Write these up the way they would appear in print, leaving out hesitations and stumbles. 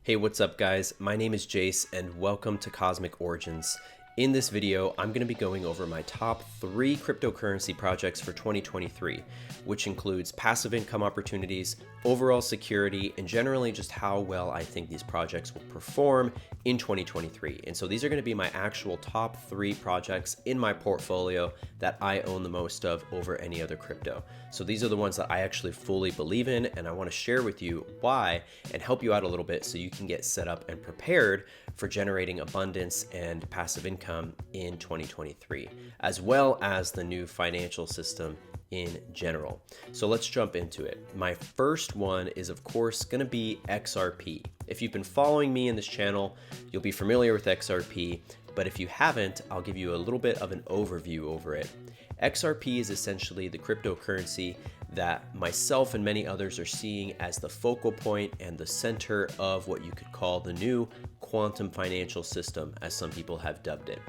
Hey, what's up guys? My name is Jace and welcome to Cosmic Origins. In this video, I'm going to be going over my top 3 cryptocurrency projects for 2023, which includes passive income opportunities, overall security, and generally just how well I think these projects will perform in 2023. And so these are going to be my actual top 3 projects in my portfolio that I own the most of over any other crypto. So these are the ones that I actually fully believe in, and I want to share with you why and help you out a little bit so you can get set up and prepared for generating abundance and passive income in 2023, as well as the new financial system in general. So let's jump into it. My first one is of course going to be XRP. If you've been following me in this channel, you'll be familiar with XRP, but if you haven't, I'll give you a little bit of an overview over it. XRP is essentially the cryptocurrency that myself and many others are seeing as the focal point and the center of what you could call the new quantum financial system, as some people have dubbed it.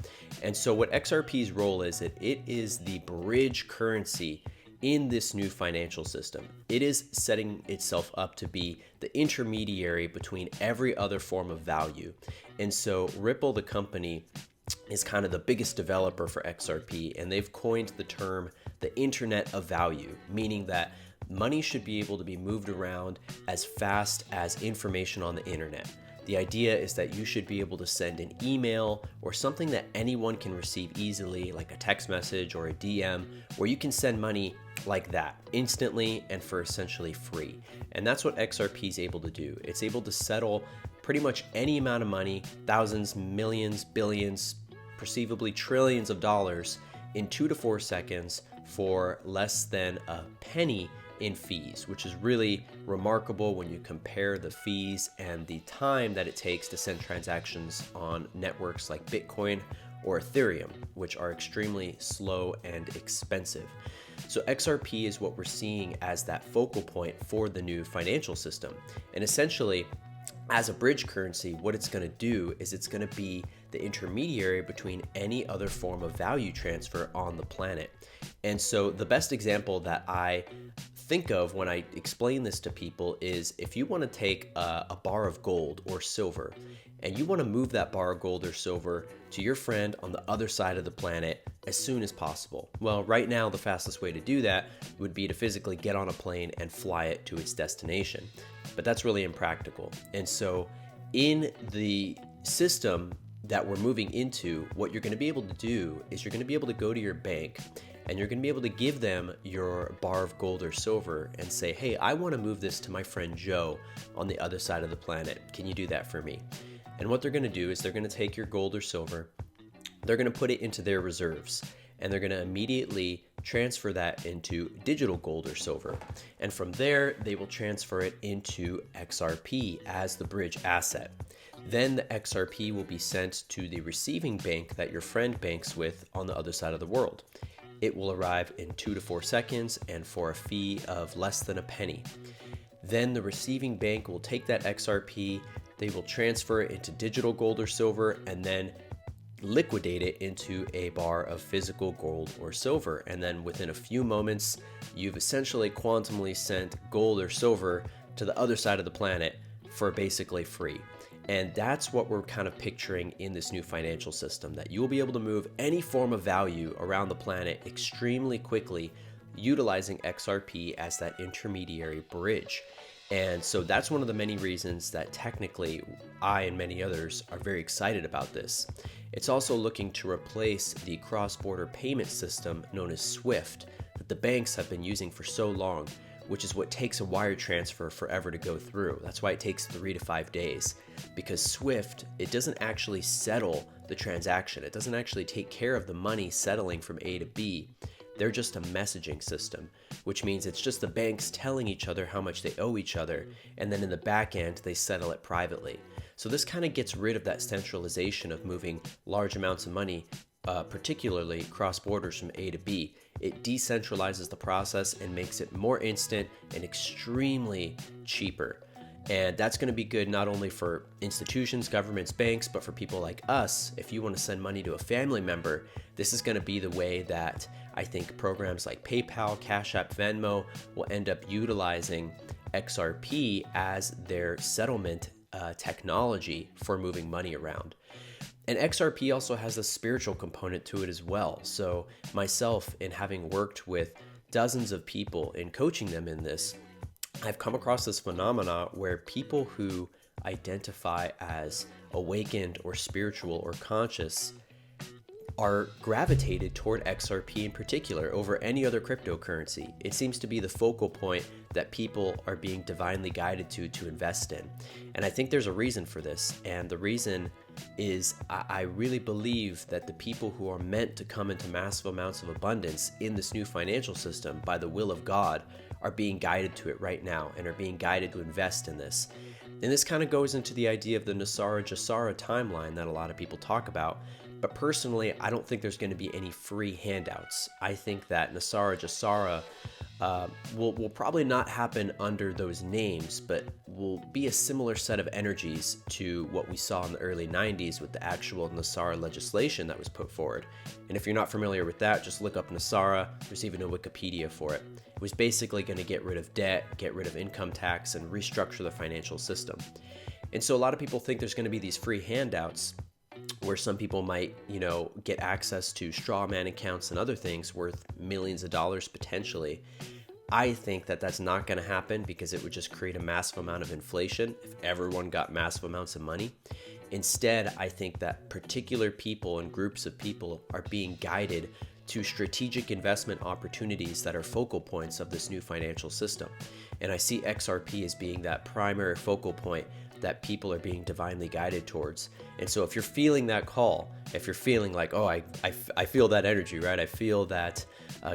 And so what XRP's role is, it is the bridge currency in this new financial system. It is setting itself up to be the intermediary between every other form of value. And so Ripple, the company, is kind of the biggest developer for XRP, and they've coined the term the Internet of Value, meaning that money should be able to be moved around as fast as information on the internet. The idea is that you should be able to send an email or something that anyone can receive easily, like a text message or a DM, where you can send money like that instantly and for essentially free. And that's what XRP is able to do. It's able to settle pretty much any amount of money, thousands, millions, billions, perceivably trillions of dollars in 2 to 4 seconds for less than a penny in fees, which is really remarkable when you compare the fees and the time that it takes to send transactions on networks like Bitcoin or Ethereum, which are extremely slow and expensive. So XRP is what we're seeing as that focal point for the new financial system. And essentially, as a bridge currency, what it's going to do is it's going to be the intermediary between any other form of value transfer on the planet. And so the best example that I think of when I explain this to people is if you want to take a bar of gold or silver and you want to move that bar of gold or silver to your friend on the other side of the planet as soon as possible. Well, right now, the fastest way to do that would be to physically get on a plane and fly it to its destination. But that's really impractical. And so in the system that we're moving into, what you're going to be able to do is you're going to be able to go to your bank and you're going to be able to give them your bar of gold or silver and say, hey, I want to move this to my friend Joe on the other side of the planet. Can you do that for me? And what they're going to do is they're going to take your gold or silver, they're going to put it into their reserves, and they're going to immediately transfer that into digital gold or silver. And from there, they will transfer it into XRP as the bridge asset. Then the XRP will be sent to the receiving bank that your friend banks with on the other side of the world. It will arrive in 2 to 4 seconds and for a fee of less than a penny. Then the receiving bank will take that XRP, they will transfer it into digital gold or silver, and then liquidate it into a bar of physical gold or silver. And then within a few moments, you've essentially quantumly sent gold or silver to the other side of the planet for basically free. And that's what we're kind of picturing in this new financial system, that you will be able to move any form of value around the planet extremely quickly, utilizing XRP as that intermediary bridge. And so that's one of the many reasons that technically I and many others are very excited about this. It's also looking to replace the cross-border payment system known as SWIFT that the banks have been using for so long, which is what takes a wire transfer forever to go through. That's why it takes 3 to 5 days, because SWIFT, it doesn't actually settle the transaction. It doesn't actually take care of the money settling from A to B. They're just a messaging system, which means it's just the banks telling each other how much they owe each other, and then in the back end, they settle it privately. So this kind of gets rid of that centralization of moving large amounts of money, particularly cross borders from A to B. It decentralizes the process and makes it more instant and extremely cheaper. And that's going to be good not only for institutions, governments, banks, but for people like us. If you want to send money to a family member, this is going to be the way that I think programs like PayPal, Cash App, Venmo will end up utilizing XRP as their settlement technology for moving money around. And XRP also has a spiritual component to it as well. So myself, in having worked with dozens of people in coaching them in this, I've come across this phenomena where people who identify as awakened or spiritual or conscious are gravitated toward XRP in particular over any other cryptocurrency. It seems to be the focal point that people are being divinely guided to invest in. And I think there's a reason for this. And the reason is I really believe that the people who are meant to come into massive amounts of abundance in this new financial system by the will of God are being guided to it right now and are being guided to invest in this. And this kind of goes into the idea of the Nasara Jasara timeline that a lot of people talk about. But personally, I don't think there's going to be any free handouts. I think that Nasara Jasara will probably not happen under those names, but will be a similar set of energies to what we saw in the early 90s with the actual Nasara legislation that was put forward. And if you're not familiar with that, just look up Nasara. There's even a Wikipedia for it. It was basically going to get rid of debt, get rid of income tax, and restructure the financial system. And so a lot of people think there's going to be these free handouts where some people might, get access to straw man accounts and other things worth millions of dollars potentially. I think that that's not going to happen because it would just create a massive amount of inflation if everyone got massive amounts of money. Instead, I think that particular people and groups of people are being guided to strategic investment opportunities that are focal points of this new financial system. And I see XRP as being that primary focal point that people are being divinely guided towards. And so if you're feeling that call, if you're feeling like, oh, I feel that energy, right? I feel that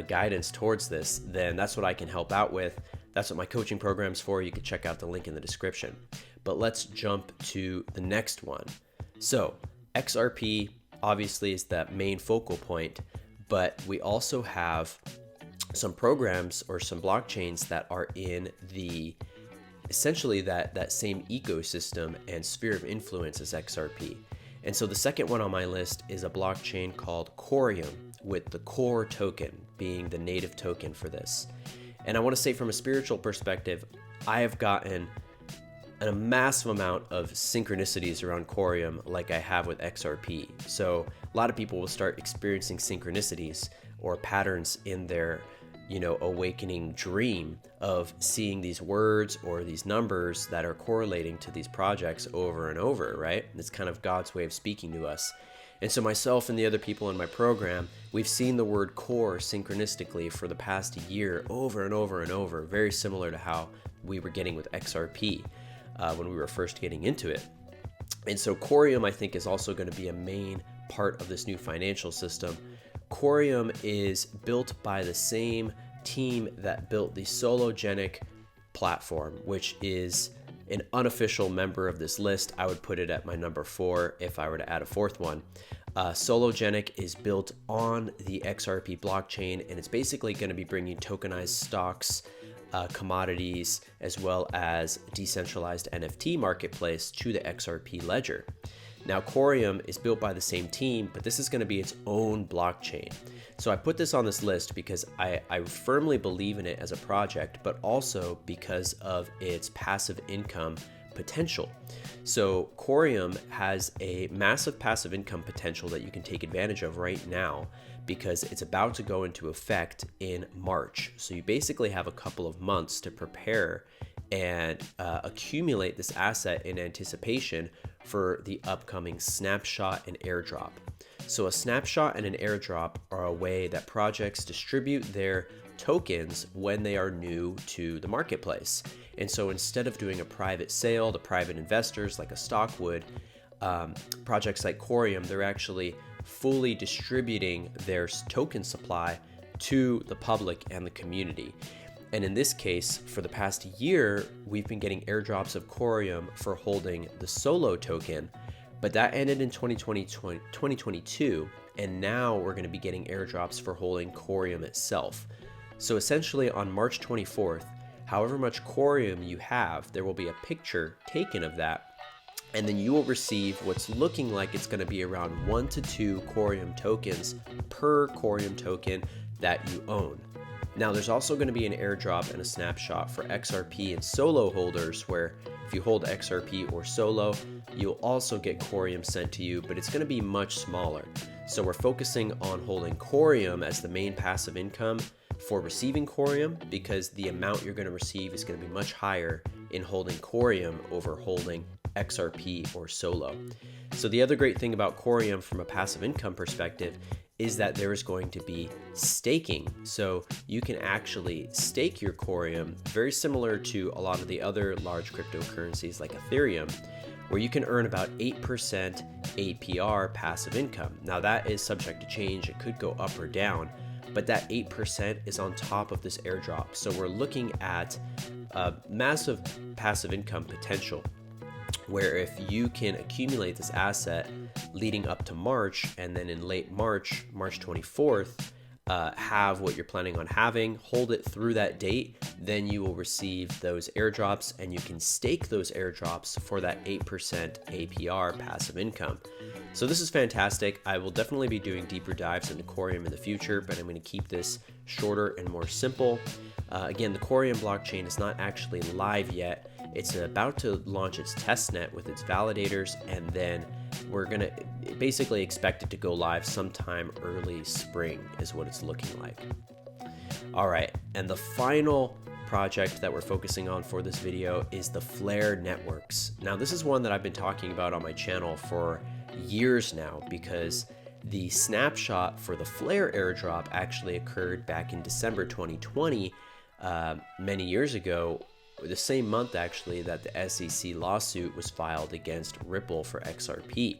guidance towards this, then that's what I can help out with. That's what my coaching program's for. You can check out the link in the description. But let's jump to the next one. So XRP obviously is that main focal point, but we also have some programs or some blockchains that are in the essentially that same ecosystem and sphere of influence as XRP. And so the second one on my list is a blockchain called Corium, with the core token being the native token for this. And I want to say from a spiritual perspective, I have gotten a massive amount of synchronicities around Corium like I have with XRP. So a lot of people will start experiencing synchronicities or patterns in their awakening dream of seeing these words or these numbers that are correlating to these projects over and over, right? It's kind of God's way of speaking to us. And so myself and the other people in my program, we've seen the word core synchronistically for the past year over and over and over, very similar to how we were getting with XRP when we were first getting into it. And so Corium, I think, is also going to be a main part of this new financial system. Corium is built by the same team that built the Sologenic platform, which is an unofficial member of this list. I would put it at my number 4 if I were to add a fourth one. Sologenic is built on the XRP blockchain, and it's basically going to be bringing tokenized stocks, commodities, as well as decentralized NFT marketplace to the XRP ledger. Now, Corium is built by the same team, but this is going to be its own blockchain. So I put this on this list because I firmly believe in it as a project, but also because of its passive income potential. So Corium has a massive passive income potential that you can take advantage of right now because it's about to go into effect in March. So you basically have a couple of months to prepare and accumulate this asset in anticipation for the upcoming snapshot and airdrop. So a snapshot and an airdrop are a way that projects distribute their tokens when they are new to the marketplace. And so instead of doing a private sale to private investors like a stock would, projects like Corium, they're actually fully distributing their token supply to the public and the community. And in this case, for the past year, we've been getting airdrops of Corium for holding the Solo token, but that ended in 2022, and now we're going to be getting airdrops for holding Corium itself. So essentially on March 24th, however much Corium you have, there will be a picture taken of that, and then you will receive what's looking like it's going to be around 1 to 2 Corium tokens per Corium token that you own. Now there's also going to be an airdrop and a snapshot for XRP and Solo holders, where if you hold XRP or Solo, you'll also get Corium sent to you, but it's going to be much smaller. So we're focusing on holding Corium as the main passive income for receiving Corium, because the amount you're going to receive is going to be much higher in holding Corium over holding XRP or Solo. So the other great thing about Corium from a passive income perspective is that there is going to be staking. So you can actually stake your Corium, very similar to a lot of the other large cryptocurrencies like Ethereum, where you can earn about 8% APR passive income. Now that is subject to change. It could go up or down, but that 8% is on top of this airdrop. So we're looking at a massive passive income potential, where if you can accumulate this asset leading up to March, and then in late March, March 24th, have what you're planning on having, hold it through that date, then you will receive those airdrops, and you can stake those airdrops for that 8% APR passive income. So this is fantastic. I will definitely be doing deeper dives into Corium in the future, but I'm going to keep this shorter and more simple. Again, the Corium blockchain is not actually live yet. It's about to launch its testnet with its validators, and then we're going to basically expect it to go live sometime early spring is what it's looking like. All right, and the final project that we're focusing on for this video is the Flare networks. Now, this is one that I've been talking about on my channel for years now, because the snapshot for the Flare airdrop actually occurred back in December 2020, many years ago, the same month actually that the SEC lawsuit was filed against Ripple for XRP.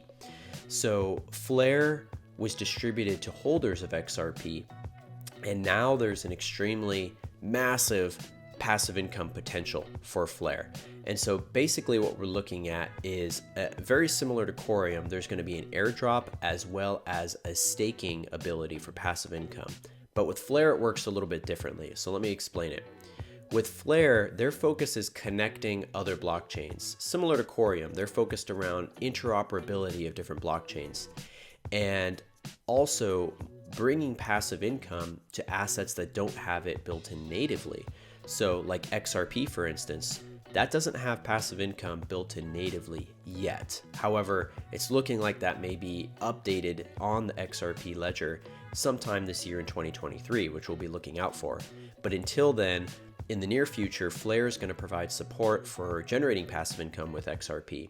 So Flare was distributed to holders of XRP, and now there's an extremely massive passive income potential for Flare. And so basically what we're looking at is very similar to Corium. There's going to be an airdrop as well as a staking ability for passive income. But with Flare, it works a little bit differently. So let me explain it. With Flare, their focus is connecting other blockchains. Similar to Corium, they're focused around interoperability of different blockchains, and also bringing passive income to assets that don't have it built in natively. So like XRP, for instance, that doesn't have passive income built in natively yet. However, it's looking like that may be updated on the XRP ledger sometime this year in 2023, which we'll be looking out for. But until then, in the near future, Flare is going to provide support for generating passive income with XRP.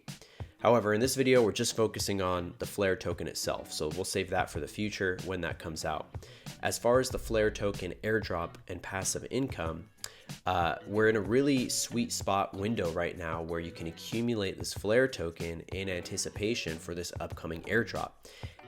However, in this video, we're just focusing on the Flare token itself, so we'll save that for the future when that comes out. As far as the Flare token airdrop and passive income, we're in a really sweet spot window right now where you can accumulate this Flare token in anticipation for this upcoming airdrop.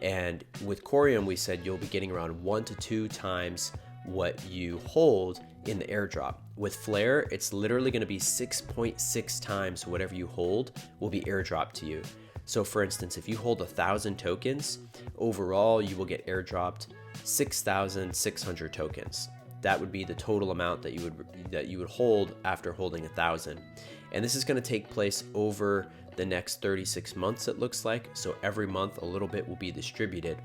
And with Corium, we said you'll be getting around 1 to 2 times what you hold in the airdrop. With Flare, it's literally going to be 6.6 times whatever you hold will be airdropped to you. So for instance, if you hold 1,000 tokens, overall you will get airdropped 6,600 tokens. That would be the total amount that you would hold after holding 1,000. And this is going to take place over the next 36 months, it looks like. So every month a little bit will be distributed.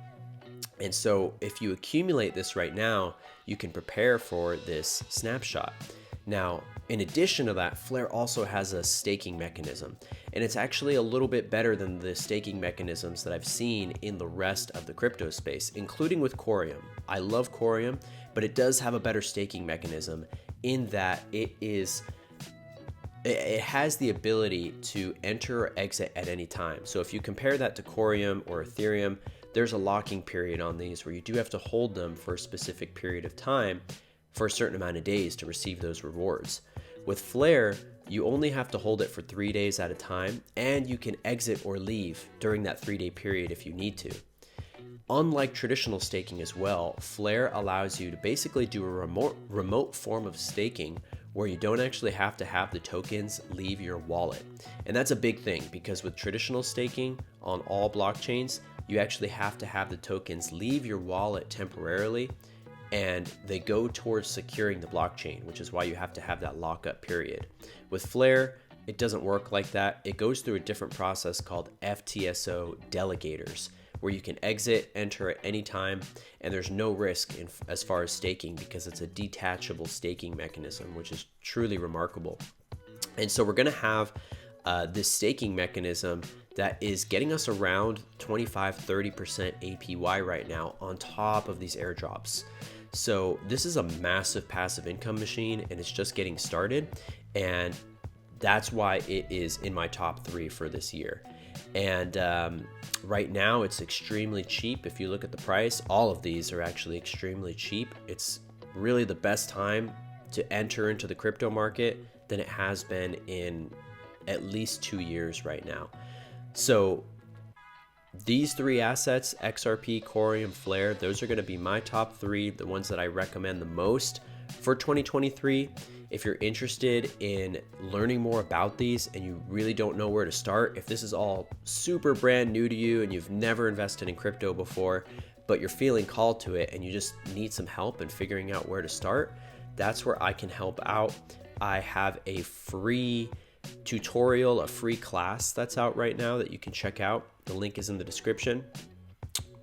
And so if you accumulate this right now, you can prepare for this snapshot. Now, in addition to that, Flare also has a staking mechanism, and it's actually a little bit better than the staking mechanisms that I've seen in the rest of the crypto space, including with Corium. I love Corium, but it does have a better staking mechanism in that it has the ability to enter or exit at any time. So if you compare that to Corium or Ethereum, there's a locking period on these where you do have to hold them for a specific period of time for a certain amount of days to receive those rewards. With Flare, you only have to hold it for 3 days at a time, and you can exit or leave during that 3-day period if you need to. Unlike traditional staking as well, Flare allows you to basically do a remote form of staking where you don't actually have to have the tokens leave your wallet. And that's a big thing, because with traditional staking on all blockchains, you actually have to have the tokens leave your wallet temporarily, and they go towards securing the blockchain, which is why you have to have that lockup period. With Flare, it doesn't work like that. It goes through a different process called FTSO delegators, where you can exit, enter at any time, and there's no risk as far as staking because it's a detachable staking mechanism, which is truly remarkable. And so we're going to have this staking mechanism that is getting us around 25-30% APY right now on top of these airdrops. So this is a massive passive income machine, and it's just getting started, and that's why it is in my top 3 for this year. And right now it's extremely cheap. If you look at the price, all of these are actually extremely cheap. It's really the best time to enter into the crypto market than it has been in at least 2 years right now. So these 3 assets, XRP, Corium, Flare, those are going to be my top 3, the ones that I recommend the most for 2023. If you're interested in learning more about these and you really don't know where to start, if this is all super brand new to you and you've never invested in crypto before, but you're feeling called to it and you just need some help in figuring out where to start, that's where I can help out. I have a free tutorial, a free class that's out right now that you can check out. The link is in the description,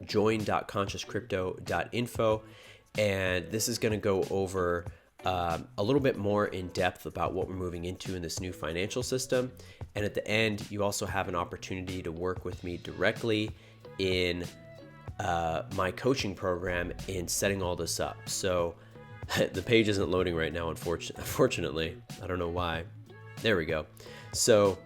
join.consciouscrypto.info. And this is going to go over a little bit more in depth about what we're moving into in this new financial system. And at the end, you also have an opportunity to work with me directly in my coaching program in setting all this up. So the page isn't loading right now, unfortunately. I don't know why. There we go. So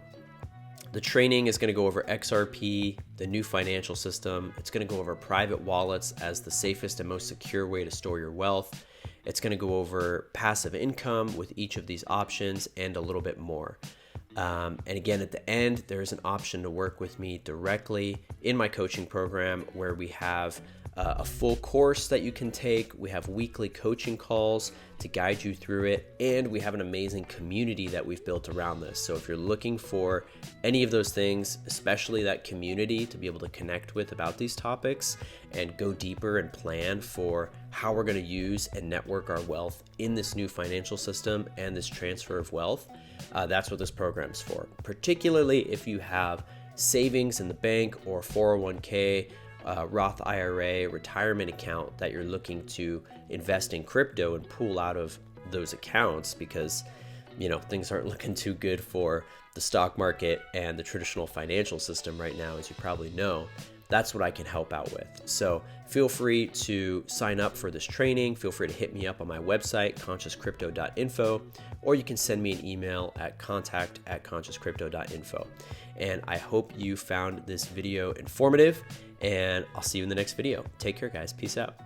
the training is going to go over XRP, the new financial system. It's going to go over private wallets as the safest and most secure way to store your wealth. It's going to go over passive income with each of these options and a little bit more. And again, at the end, there's an option to work with me directly in my coaching program where we have a full course that you can take. We have weekly coaching calls to guide you through it, and we have an amazing community that we've built around this. So if you're looking for any of those things, especially that community to be able to connect with about these topics and go deeper and plan for how we're going to use and network our wealth in this new financial system and this transfer of wealth, that's what this program's for. Particularly if you have savings in the bank or 401k, Roth IRA, retirement account that you're looking to invest in crypto and pull out of those accounts because, you know, things aren't looking too good for the stock market and the traditional financial system right now, as you probably know. That's what I can help out with. So feel free to sign up for this training. Feel free to hit me up on my website, consciouscrypto.info, or you can send me an email at contact@consciouscrypto.info. And I hope you found this video informative, and I'll see you in the next video. Take care, guys. Peace out.